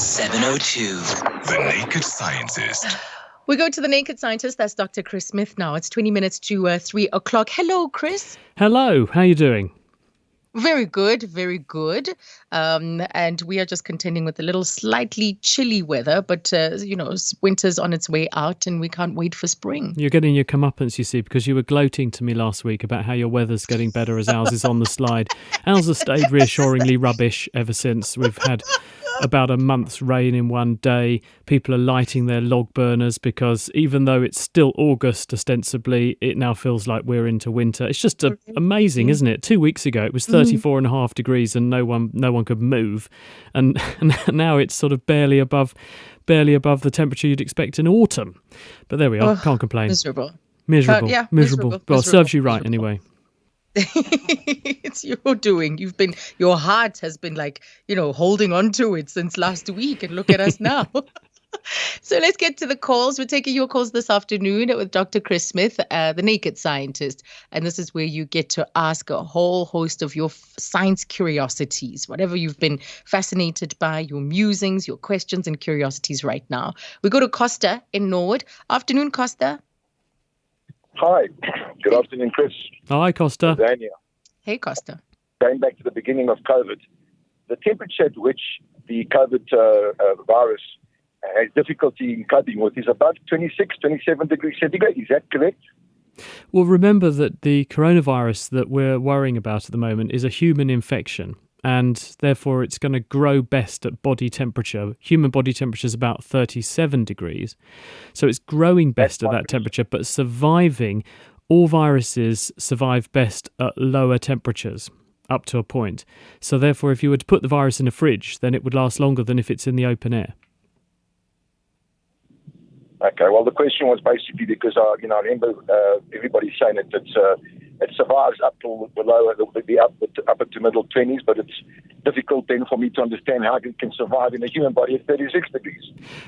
7:02. The Naked Scientist. We go to the Naked Scientist. That's Dr. Chris Smith now. It's 20 minutes to 3 o'clock. Hello, Chris. Hello. How are you doing? Very good, very good. And we are just contending with a little slightly chilly weather, but, winter's on its way out and we can't wait for spring. You're getting your comeuppance, you see, because you were gloating to me last week about how your weather's getting better as ours is on the slide. Ours has stayed reassuringly rubbish ever since. We've had about a month's rain in one day. People are lighting their log burners because even though it's still August, ostensibly, it now feels like we're into winter. It's just amazing, isn't it? 2 weeks ago, it was 34.5 degrees and no one could move. And now it's sort of barely above the temperature you'd expect in autumn. But there we are. Can't complain. Miserable. Miserable. Well, it serves you right anyway. It's your doing. Your heart has been holding on to it since last week, and look at us now. So let's get to the calls. We're taking your calls this afternoon with Dr. Chris Smith, the Naked Scientist. And this is where you get to ask a whole host of your science curiosities, whatever you've been fascinated by, your musings, your questions and curiosities right now. We go to Costa in Norwood. Afternoon, Costa. Hi. Good afternoon, Chris. Hi, Costa. Azania. Hey, Costa. Going back to the beginning of COVID, the temperature at which the COVID virus has difficulty in coping with is about 26, 27 degrees centigrade. Is that correct? Well, remember that the coronavirus that we're worrying about at the moment is a human infection. And therefore, it's going to grow best at body temperature. Human body temperature is about 37 degrees. So it's growing best at that temperature, but surviving, all viruses survive best at lower temperatures up to a point. So therefore, if you were to put the virus in a fridge, then it would last longer than if it's in the open air. Okay, well, the question was basically because, I remember everybody saying that it survives up to the lower, the upper to middle 20s, but it's difficult then for me to understand how it can survive in a human body at 36 degrees.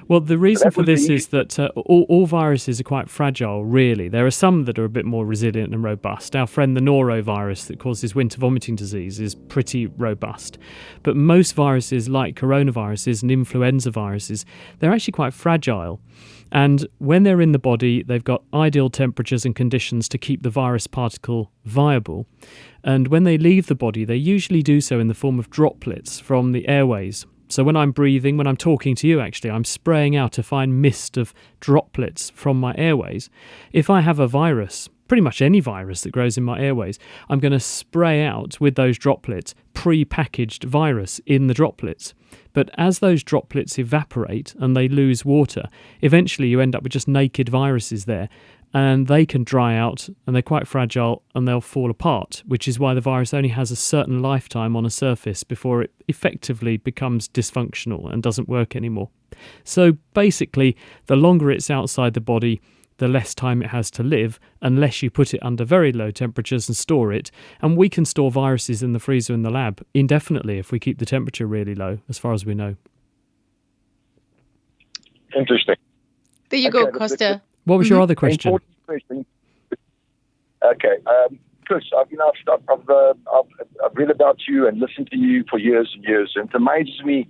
Well, the reason for this is that all viruses are quite fragile, really. There are some that are a bit more resilient and robust. Our friend the norovirus that causes winter vomiting disease is pretty robust. But most viruses, like coronaviruses and influenza viruses, they're actually quite fragile. And when they're in the body, they've got ideal temperatures and conditions to keep the virus particle viable. And when they leave the body, they usually do so in the form of droplets from the airways. So when I'm breathing, when I'm talking to you, actually, I'm spraying out a fine mist of droplets from my airways. If I have a virus, pretty much any virus that grows in my airways, I'm going to spray out with those droplets pre-packaged virus in the droplets. But as those droplets evaporate and they lose water, eventually you end up with just naked viruses there, and they can dry out and they're quite fragile and they'll fall apart, which is why the virus only has a certain lifetime on a surface before it effectively becomes dysfunctional and doesn't work anymore. So basically, the longer it's outside the body, the less time it has to live, unless you put it under very low temperatures and store it. And we can store viruses in the freezer in the lab indefinitely if we keep the temperature really low, as far as we know. Interesting. There you go, Costa. What was your other question? Important question. Okay. Chris, I've read about you and listened to you for years and years, and it amazes me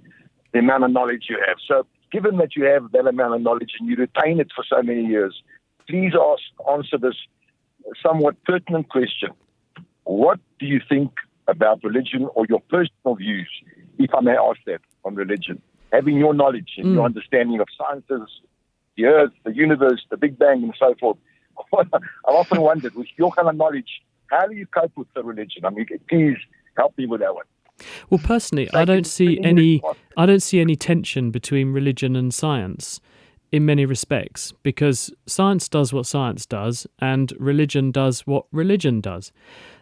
the amount of knowledge you have. So given that you have that amount of knowledge and you retain it for so many years, please answer this somewhat pertinent question. What do you think about religion, or your personal views, if I may ask that, on religion? Having your knowledge and your understanding of sciences, the earth, the universe, the Big Bang, and so forth. I've often wondered, with your kind of knowledge, how do you cope with the religion? I mean, please help me with that one. Well, personally, I don't see any tension between religion and science in many respects, because science does what science does and religion does what religion does.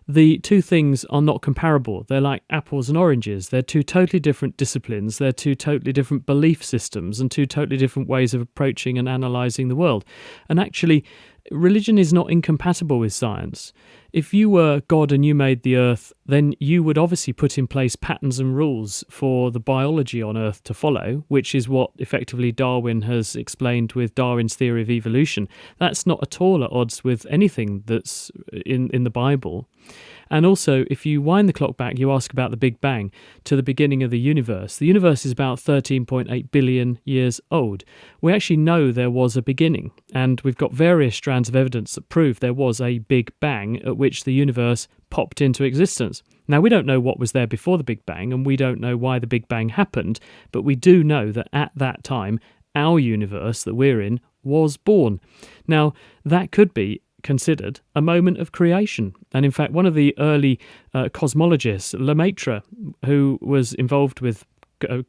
The two things are not comparable. They're like apples and oranges. They're two totally different disciplines. They're two totally different belief systems and two totally different ways of approaching and analysing the world. And actually, religion is not incompatible with science. if you were God and you made the Earth, then you would obviously put in place patterns and rules for the biology on Earth to follow, which is what effectively Darwin has explained with Darwin's theory of evolution. That's not at all at odds with anything that's in the Bible. And also, if you wind the clock back, you ask about the Big Bang, to the beginning of the universe. The universe is about 13.8 billion years old. We actually know there was a beginning, and we've got various strands of evidence that prove there was a Big Bang at which the universe popped into existence. Now, we don't know what was there before the Big Bang, and we don't know why the Big Bang happened, but we do know that at that time, our universe that we're in was born. Now, that could be considered a moment of creation. And in fact, one of the early cosmologists, Lemaitre, who was involved with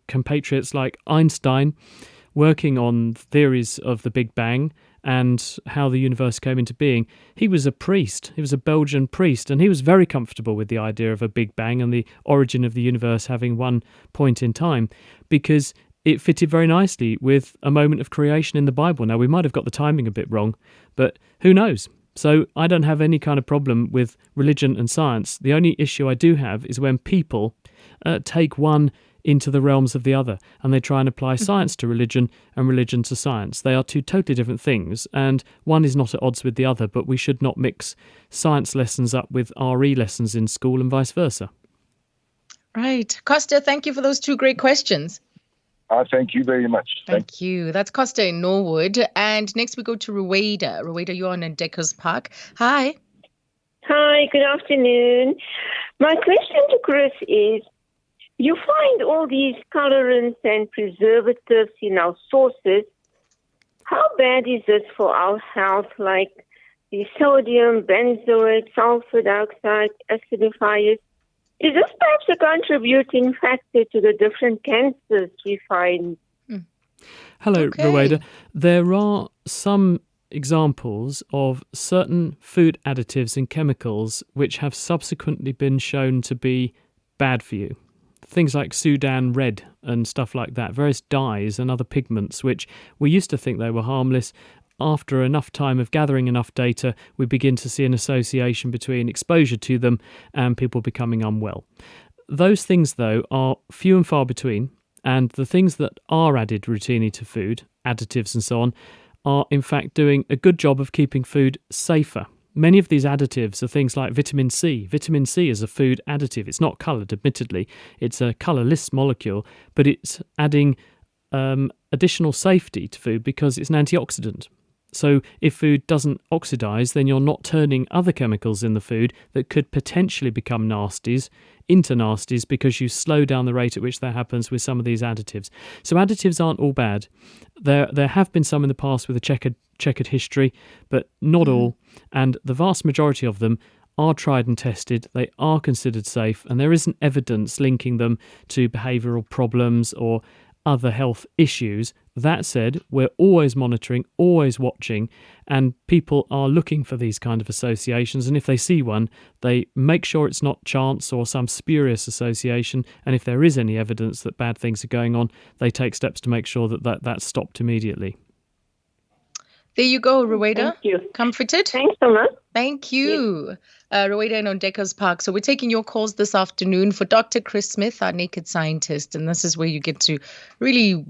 compatriots like Einstein, working on theories of the Big Bang and how the universe came into being, he was a priest. He was a Belgian priest, and he was very comfortable with the idea of a Big Bang and the origin of the universe having one point in time, because it fitted very nicely with a moment of creation in the Bible. Now, we might have got the timing a bit wrong, but who knows? So I don't have any kind of problem with religion and science. The only issue I do have is when people take one into the realms of the other, and they try and apply science to religion and religion to science. They are two totally different things, and one is not at odds with the other, but we should not mix science lessons up with RE lessons in school and vice versa. Right. Costa, thank you for those two great questions. Thank you very much. Thank you. That's Costa in Norwood. And next we go to Ruwaida. Ruwaida, you're on in Deckers Park. Hi. Hi, good afternoon. My question to Chris is, you find all these colorants and preservatives in our sauces. How bad is this for our health, like the sodium, benzoate, sulfur dioxide, acidifiers? Is this perhaps a contributing factor to the different cancers we find? Hello, Okay. Ruwaida. There are some examples of certain food additives and chemicals which have subsequently been shown to be bad for you. Things like Sudan red and stuff like that, various dyes and other pigments, which we used to think they were harmless. After enough time of gathering enough data, we begin to see an association between exposure to them and people becoming unwell. Those things, though, are few and far between, and the things that are added routinely to food, additives and so on, are in fact doing a good job of keeping food safer. Many of these additives are things like vitamin C. Vitamin C is a food additive. It's not coloured, admittedly. It's a colourless molecule, but it's adding additional safety to food because it's an antioxidant. So if food doesn't oxidize, then you're not turning other chemicals in the food that could potentially become nasties into nasties because you slow down the rate at which that happens with some of these additives. So additives aren't all bad. There have been some in the past with a checkered history, but not all. And the vast majority of them are tried and tested, they are considered safe, and there isn't evidence linking them to behavioural problems or other health issues. That said, we're always monitoring, always watching, and people are looking for these kind of associations, and if they see one, they make sure it's not chance or some spurious association, and if there is any evidence that bad things are going on, they take steps to make sure that that's stopped immediately. There you go, Ruwaida. Thank you. Comforted? Thanks so much. Thank you. Ruwaida in on Deckers Park. So we're taking your calls this afternoon for Dr. Chris Smith, our naked scientist. And this is where you get to really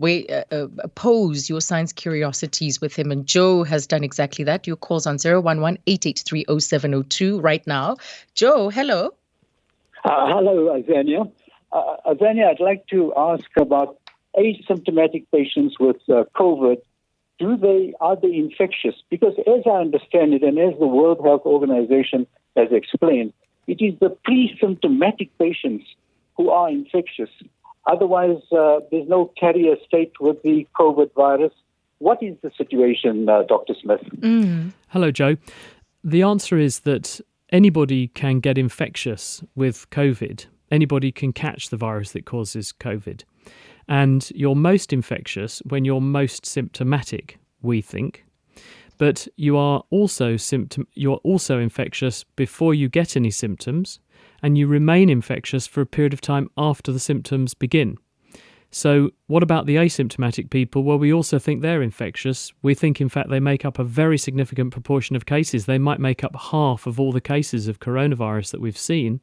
pose your science curiosities with him. And Joe has done exactly that. Your calls on 011-883-0702 right now. Joe, hello. Hello, Azania. Azania, I'd like to ask about asymptomatic patients with COVID. Are they infectious? Because as I understand it, and as the World Health Organization has explained, it is the pre-symptomatic patients who are infectious. Otherwise, there's no carrier state with the COVID virus. What is the situation, Dr. Smith? Hello, Joe. The answer is that anybody can get infectious with COVID. Anybody can catch the virus that causes COVID. And you're most infectious when you're most symptomatic, we think. But you are also infectious before you get any symptoms, and you remain infectious for a period of time after the symptoms begin. So what about the asymptomatic people? Well, we also think they're infectious. We think, in fact, they make up a very significant proportion of cases. They might make up half of all the cases of coronavirus that we've seen.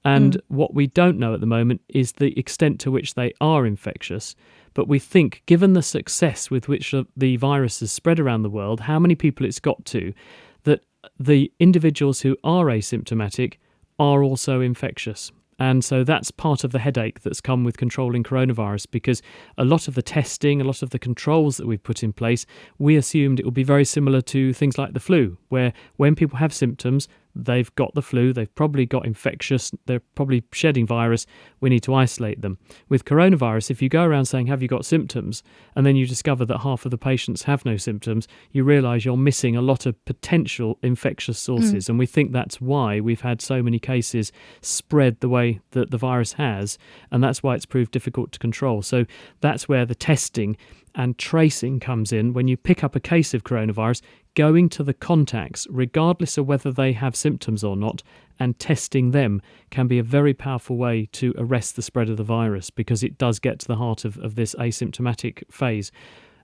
And what we don't know at the moment is the extent to which they are infectious. But we think, given the success with which the virus has spread around the world, how many people it's got to, that the individuals who are asymptomatic are also infectious. And so that's part of the headache that's come with controlling coronavirus, because a lot of the testing, a lot of the controls that we've put in place, we assumed it would be very similar to things like the flu, where when people have symptoms, they've got the flu, they've probably got infectious, they're probably shedding virus, we need to isolate them. With coronavirus, if you go around saying, have you got symptoms, and then you discover that half of the patients have no symptoms, you realise you're missing a lot of potential infectious sources. And we think that's why we've had so many cases spread the way that the virus has, and that's why it's proved difficult to control. So that's where the testing and tracing comes in. When you pick up a case of coronavirus, going to the contacts, regardless of whether they have symptoms or not, and testing them can be a very powerful way to arrest the spread of the virus, because it does get to the heart of this asymptomatic phase.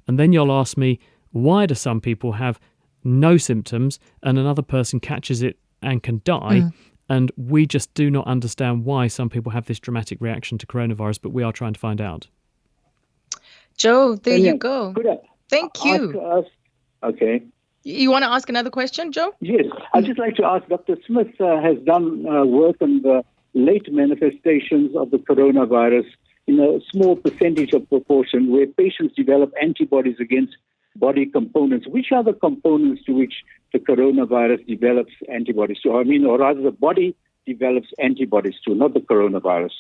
And then you'll ask me, why do some people have no symptoms and another person catches it and can die? And we just do not understand why some people have this dramatic reaction to coronavirus, but we are trying to find out. Joe, there you go. Could I Thank you. Okay. You want to ask another question, Joe? Yes. I'd just like to ask, Dr. Smith has done work on the late manifestations of the coronavirus in a small percentage of proportion where patients develop antibodies against body components. Which are the components to which the coronavirus develops antibodies to? Or rather the body develops antibodies to, not the coronavirus.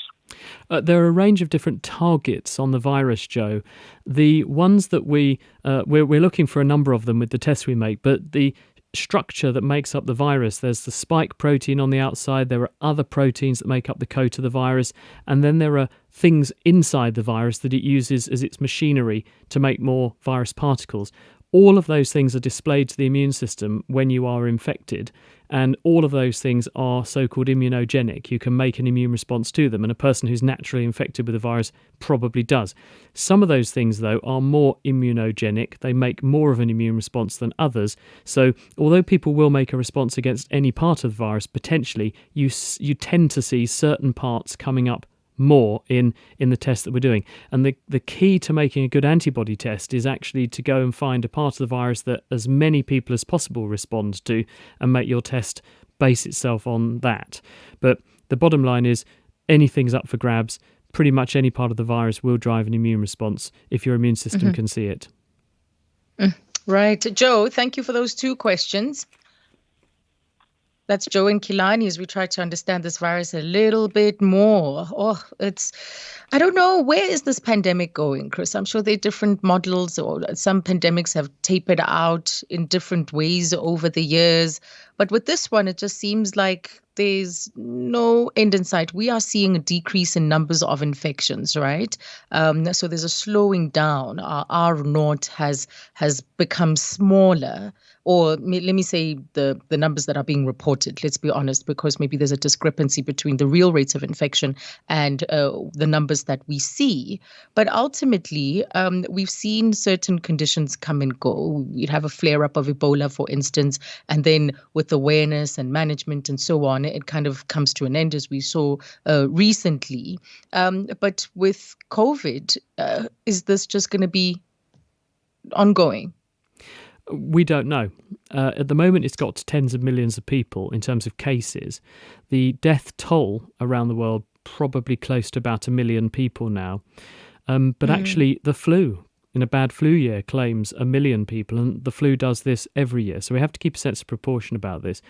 There are a range of different targets on the virus, Joe. The ones that we're looking for a number of them with the tests we make, but the structure that makes up the virus, there's the spike protein on the outside, there are other proteins that make up the coat of the virus, and then there are things inside the virus that it uses as its machinery to make more virus particles. All of those things are displayed to the immune system when you are infected, and all of those things are so-called immunogenic. You can make an immune response to them, and a person who's naturally infected with the virus probably does. Some of those things, though, are more immunogenic. They make more of an immune response than others. So although people will make a response against any part of the virus, potentially, you tend to see certain parts coming up more in the test that we're doing. And the key to making a good antibody test is actually to go and find a part of the virus that as many people as possible respond to, and make your test base itself on that. But the bottom line is, anything's up for grabs. Pretty much any part of the virus will drive an immune response if your immune system can see it. Right. Joe, thank you for those two questions. That's Joe and Kilani as we try to understand this virus a little bit more. I don't know, where is this pandemic going, Chris? I'm sure there are different models, or some pandemics have tapered out in different ways over the years. But with this one, it just seems like there's no end in sight. We are seeing a decrease in numbers of infections, right? So there's a slowing down. Our R0 has become smaller. Or let me say the numbers that are being reported, let's be honest, because maybe there's a discrepancy between the real rates of infection and the numbers that we see. But ultimately, we've seen certain conditions come and go. You'd have a flare-up of Ebola, for instance, and then with awareness and management and so on, it kind of comes to an end, as we saw recently. But with COVID, is this just going to be ongoing? We don't know. At the moment, it's got to tens of millions of people in terms of cases. The death toll around the world, probably close to about 1 million people now. But actually, the flu, in a bad flu year, claims 1 million people, and the flu does this every year. So we have to keep a sense of proportion about this.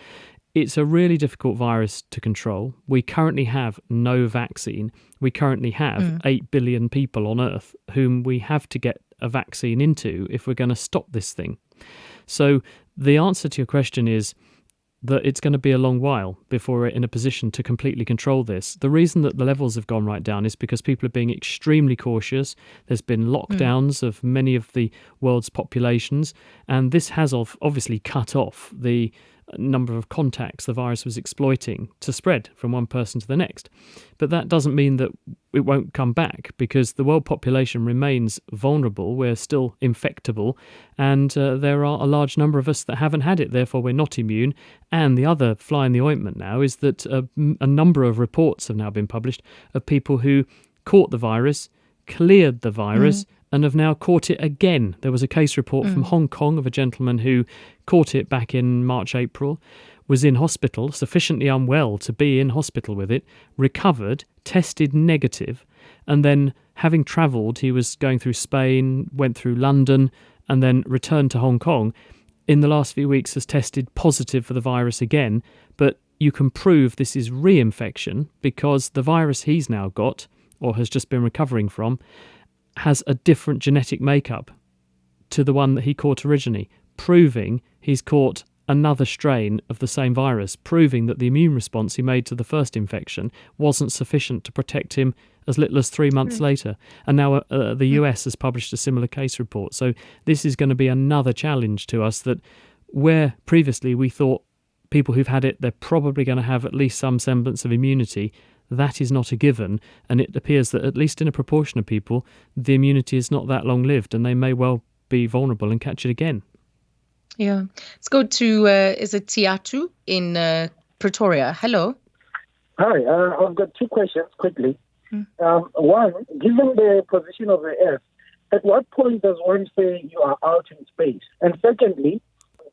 It's a really difficult virus to control. We currently have no vaccine. We currently have 8 billion people on Earth whom we have to get a vaccine into if we're going to stop this thing. So the answer to your question is that it's going to be a long while before we're in a position to completely control this. The reason that the levels have gone right down is because people are being extremely cautious. There's been lockdowns of many of the world's populations, and this has obviously cut off the number of contacts the virus was exploiting to spread from one person to the next. But that doesn't mean that it won't come back, because the world population remains vulnerable. We're still infectable, and there are a large number of us that haven't had it. Therefore, we're not immune. And the other fly in the ointment now is that a number of reports have now been published of people who caught the virus, cleared the virus, and have now caught it again. There was a case report from Hong Kong of a gentleman who caught it back in March, April, was in hospital, sufficiently unwell to be in hospital with it, recovered, tested negative, and then having travelled, he was going through Spain, went through London, and then returned to Hong Kong. In the last few weeks has tested positive for the virus again, but you can prove this is reinfection because the virus he's now got, or has just been recovering from, has a different genetic makeup to the one that he caught originally, proving he's caught another strain of the same virus, proving that the immune response he made to the first infection wasn't sufficient to protect him as little as 3 months later. And now the US has published a similar case report. So this is going to be another challenge to us, that where previously we thought people who've had it, they're probably going to have at least some semblance of immunity. That is not a given, and it appears that at least in a proportion of people, the immunity is not that long-lived, and they may well be vulnerable and catch it again. Yeah. Let's go to, is it Tiatu in Pretoria? Hello. Hi, I've got two questions quickly. One, given the position of the Earth, at what point does one say you are out in space? And secondly,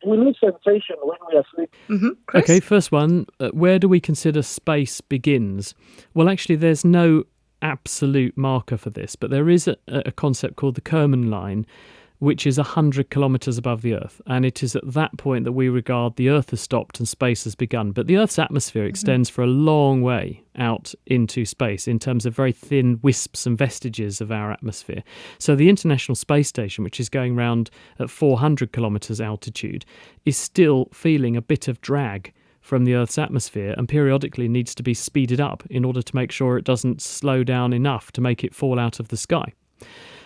we need sensation when we are sleeping. Okay, first one, where do we consider space begins? Well, actually, there's no absolute marker for this, but there is a concept called the Kármán line, which is 100 kilometres above the Earth. And it is at that point that we regard the Earth has stopped and space has begun. But the Earth's atmosphere extends for a long way out into space in terms of very thin wisps and vestiges of our atmosphere. So the International Space Station, which is going round at 400 kilometres altitude, is still feeling a bit of drag from the Earth's atmosphere and periodically needs to be speeded up in order to make sure it doesn't slow down enough to make it fall out of the sky.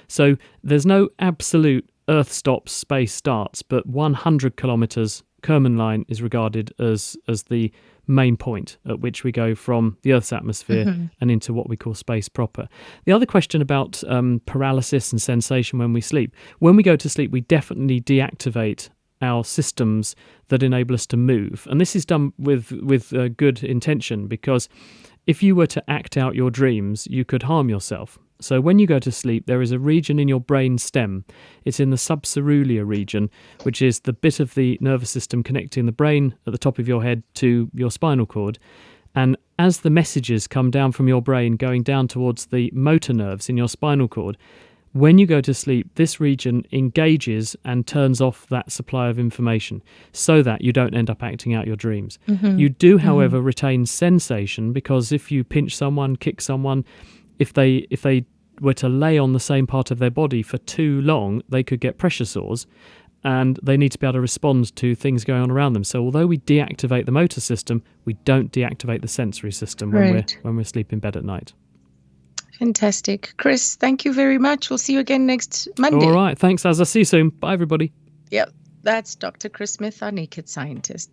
So there's no absolute Earth stops, space starts, but 100 kilometres Kármán line is regarded as the main point at which we go from the Earth's atmosphere and into what we call space proper. The other question about paralysis and sensation when we sleep. When we go to sleep, we definitely deactivate our systems that enable us to move. And this is done with good intention, because if you were to act out your dreams, you could harm yourself. So when you go to sleep, there is a region in your brain stem. It's in the subcerulear region, which is the bit of the nervous system connecting the brain at the top of your head to your spinal cord. And as the messages come down from your brain going down towards the motor nerves in your spinal cord, when you go to sleep, this region engages and turns off that supply of information so that you don't end up acting out your dreams. You do, however, retain sensation, because if you pinch someone, kick someone, if they were to lay on the same part of their body for too long, they could get pressure sores, and they need to be able to respond to things going on around them. So although we deactivate the motor system, we don't deactivate the sensory system when we're asleep in bed at night. Fantastic. Chris, thank you very much. We'll see you again next Monday. All right. Thanks, Azza. See you soon. Bye, everybody. Yep. That's Dr. Chris Smith, our naked scientist.